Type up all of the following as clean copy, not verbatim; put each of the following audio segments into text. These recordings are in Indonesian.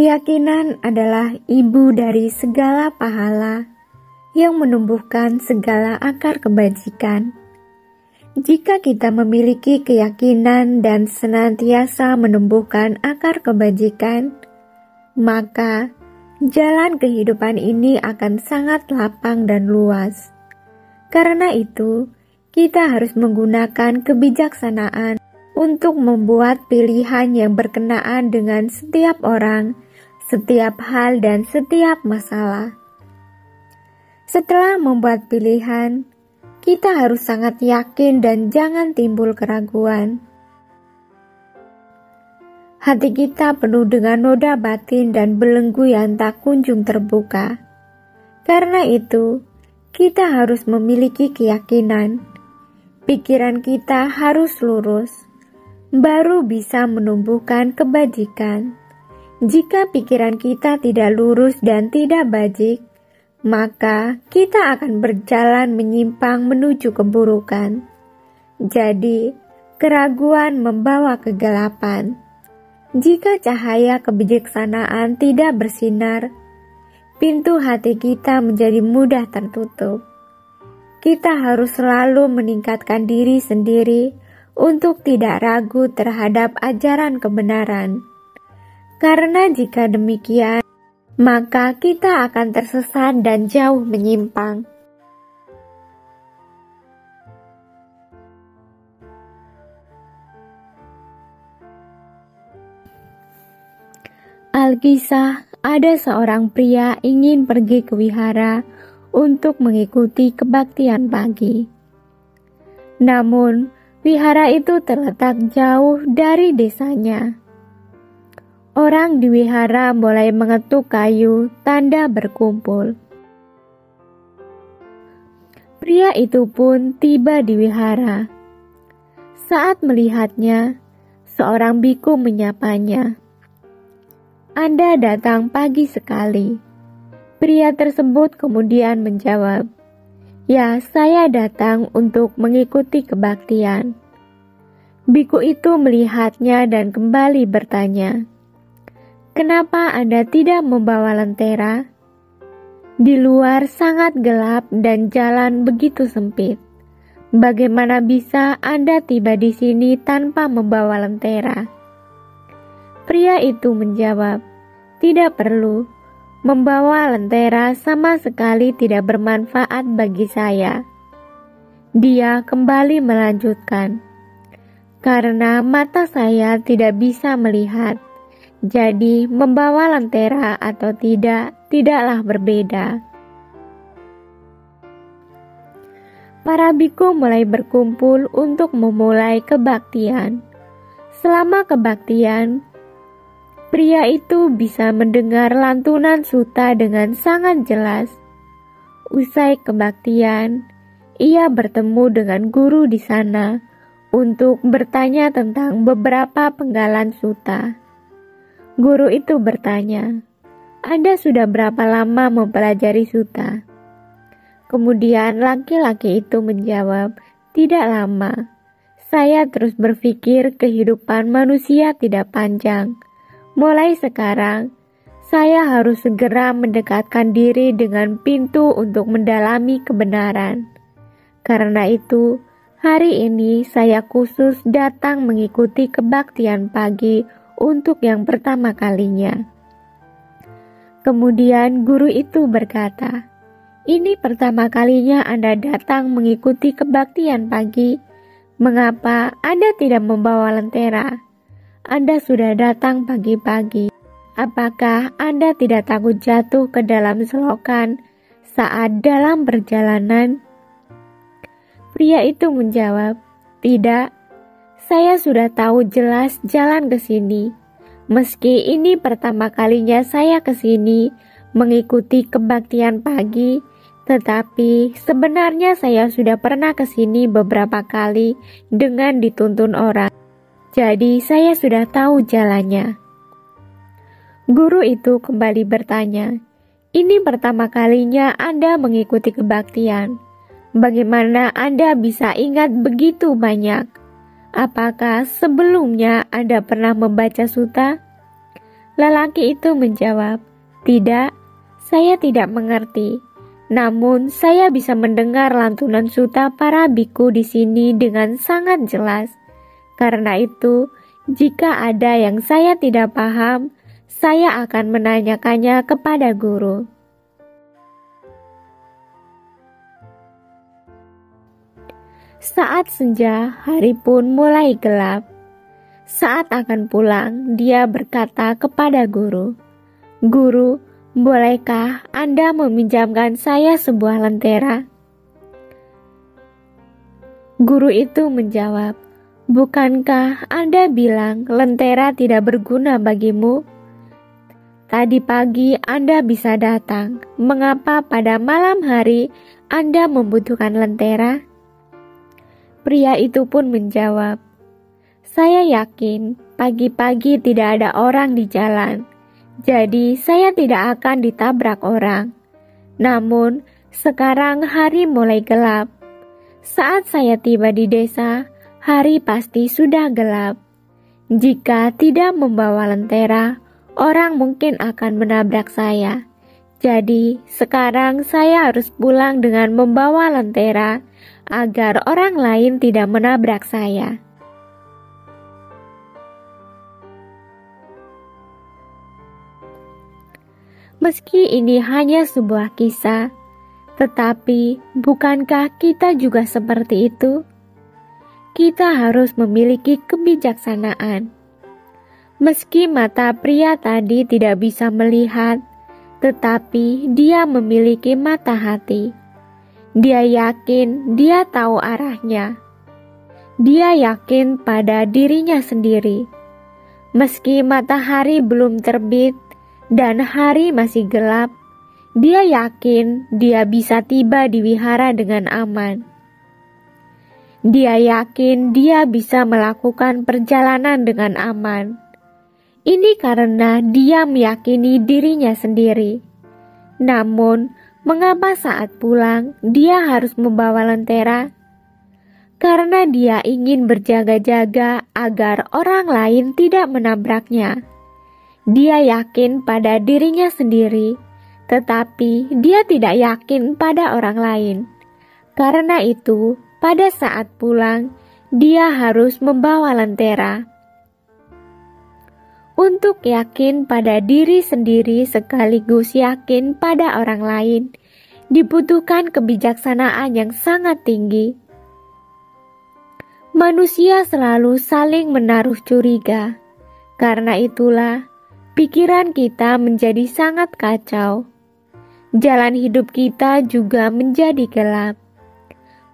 Keyakinan adalah ibu dari segala pahala yang menumbuhkan segala akar kebajikan. Jika kita memiliki keyakinan dan senantiasa menumbuhkan akar kebajikan, maka jalan kehidupan ini akan sangat lapang dan luas. Karena itu, kita harus menggunakan kebijaksanaan untuk membuat pilihan yang berkenaan dengan setiap orang, setiap hal, dan setiap masalah. Setelah membuat pilihan, kita harus sangat yakin dan jangan timbul keraguan. Hati kita penuh dengan noda batin dan belenggu yang tak kunjung terbuka. Karena itu, kita harus memiliki keyakinan. Pikiran kita harus lurus, baru bisa menumbuhkan kebajikan. Jika pikiran kita tidak lurus dan tidak bajik, maka kita akan berjalan menyimpang menuju keburukan. Jadi, keraguan membawa kegelapan. Jika cahaya kebijaksanaan tidak bersinar, pintu hati kita menjadi mudah tertutup. Kita harus selalu meningkatkan diri sendiri untuk tidak ragu terhadap ajaran kebenaran. Karena jika demikian, maka kita akan tersesat dan jauh menyimpang. Alkisah, ada seorang pria ingin pergi ke wihara untuk mengikuti kebaktian pagi. Namun, wihara itu terletak jauh dari desanya. Orang di wihara mulai mengetuk kayu tanda berkumpul. Pria itu pun tiba di wihara. Saat melihatnya, seorang biku menyapanya. "Anda datang pagi sekali." Pria tersebut kemudian menjawab, "Ya, saya datang untuk mengikuti kebaktian." Biku itu melihatnya dan kembali bertanya, "Kenapa Anda tidak membawa lentera? Di luar sangat gelap dan jalan begitu sempit. Bagaimana bisa Anda tiba di sini tanpa membawa lentera?" Pria itu menjawab, "Tidak perlu. Membawa lentera sama sekali tidak bermanfaat bagi saya." Dia kembali melanjutkan, "Karena mata saya tidak bisa melihat, jadi membawa lentera atau tidak, tidaklah berbeda." Para biku mulai berkumpul untuk memulai kebaktian. Selama kebaktian, pria itu bisa mendengar lantunan suta dengan sangat jelas. Usai kebaktian, ia bertemu dengan guru di sana untuk bertanya tentang beberapa penggalan suta. Guru itu bertanya, "Anda sudah berapa lama mempelajari suta?" Kemudian laki-laki itu menjawab, "Tidak lama. Saya terus berpikir kehidupan manusia tidak panjang. Mulai sekarang, saya harus segera mendekatkan diri dengan pintu untuk mendalami kebenaran. Karena itu, hari ini saya khusus datang mengikuti kebaktian pagi untuk yang pertama kalinya." Kemudian guru itu berkata, "Ini pertama kalinya Anda datang mengikuti kebaktian pagi. Mengapa Anda tidak membawa lentera? Anda sudah datang pagi-pagi. Apakah Anda tidak takut jatuh ke dalam selokan saat dalam perjalanan?" Pria itu menjawab, "Tidak, saya sudah tahu jelas jalan ke sini. Meski ini pertama kalinya saya ke sini mengikuti kebaktian pagi, tetapi sebenarnya saya sudah pernah ke sini beberapa kali dengan dituntun orang. Jadi saya sudah tahu jalannya." Guru itu kembali bertanya, "Ini pertama kalinya Anda mengikuti kebaktian. Bagaimana Anda bisa ingat begitu banyak? Apakah sebelumnya Anda pernah membaca suta?" Lelaki itu menjawab, "Tidak, saya tidak mengerti. Namun saya bisa mendengar lantunan suta para biku di sini dengan sangat jelas. Karena itu, jika ada yang saya tidak paham, saya akan menanyakannya kepada guru." Saat senja, hari pun mulai gelap. Saat akan pulang, dia berkata kepada guru, "Guru, bolehkah Anda meminjamkan saya sebuah lentera?" Guru itu menjawab, "Bukankah Anda bilang lentera tidak berguna bagimu? Tadi pagi Anda bisa datang. Mengapa pada malam hari Anda membutuhkan lentera?" Pria itu pun menjawab, "Saya yakin pagi-pagi tidak ada orang di jalan, jadi saya tidak akan ditabrak orang. Namun, sekarang hari mulai gelap. Saat saya tiba di desa, hari pasti sudah gelap. Jika tidak membawa lentera, orang mungkin akan menabrak saya. Jadi, sekarang saya harus pulang dengan membawa lentera agar orang lain tidak menabrak saya." Meski ini hanya sebuah kisah, tetapi bukankah kita juga seperti itu? Kita harus memiliki kebijaksanaan. Meski mata pria tadi tidak bisa melihat, tetapi dia memiliki mata hati. Dia yakin dia tahu arahnya. Dia yakin pada dirinya sendiri. Meski matahari belum terbit dan hari masih gelap, dia yakin dia bisa tiba di wihara dengan aman. Dia yakin dia bisa melakukan perjalanan dengan aman. Ini karena dia meyakini dirinya sendiri. Namun, mengapa saat pulang dia harus membawa lentera? Karena dia ingin berjaga-jaga agar orang lain tidak menabraknya. Dia yakin pada dirinya sendiri, tetapi dia tidak yakin pada orang lain. Karena itu, pada saat pulang, dia harus membawa lentera. Untuk yakin pada diri sendiri sekaligus yakin pada orang lain, dibutuhkan kebijaksanaan yang sangat tinggi. Manusia selalu saling menaruh curiga. Karena itulah, pikiran kita menjadi sangat kacau. Jalan hidup kita juga menjadi gelap.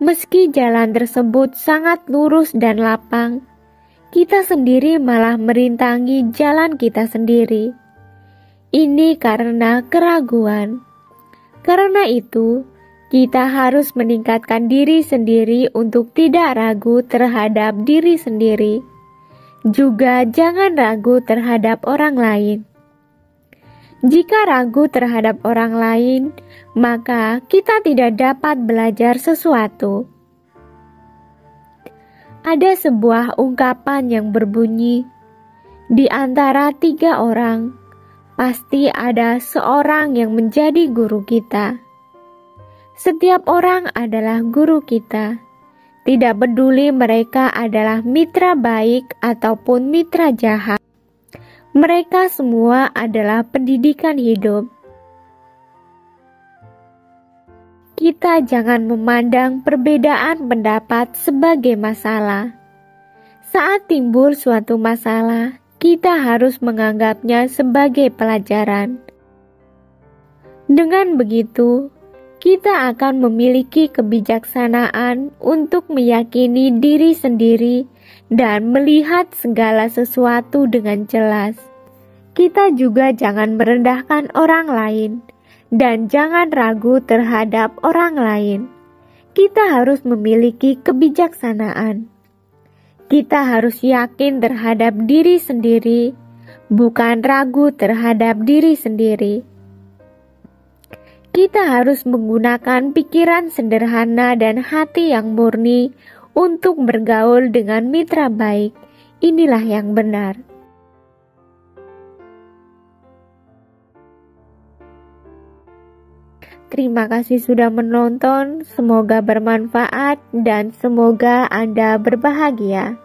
Meski jalan tersebut sangat lurus dan lapang, kita sendiri malah merintangi jalan kita sendiri. Ini karena keraguan. Karena itu, kita harus meningkatkan diri sendiri untuk tidak ragu terhadap diri sendiri. Juga jangan ragu terhadap orang lain. Jika ragu terhadap orang lain, maka kita tidak dapat belajar sesuatu. Ada sebuah ungkapan yang berbunyi, "Di antara 3 orang, pasti ada seorang yang menjadi guru kita." Setiap orang adalah guru kita. Tidak peduli mereka adalah mitra baik ataupun mitra jahat. Mereka semua adalah pendidikan hidup. Kita jangan memandang perbedaan pendapat sebagai masalah. Saat timbul suatu masalah, kita harus menganggapnya sebagai pelajaran. Dengan begitu, kita akan memiliki kebijaksanaan untuk meyakini diri sendiri dan melihat segala sesuatu dengan jelas. Kita juga jangan merendahkan orang lain dan jangan ragu terhadap orang lain. Kita harus memiliki kebijaksanaan. Kita harus yakin terhadap diri sendiri, bukan ragu terhadap diri sendiri. Kita harus menggunakan pikiran sederhana dan hati yang murni untuk bergaul dengan mitra baik. Inilah yang benar. Terima kasih sudah menonton, semoga bermanfaat dan semoga Anda berbahagia.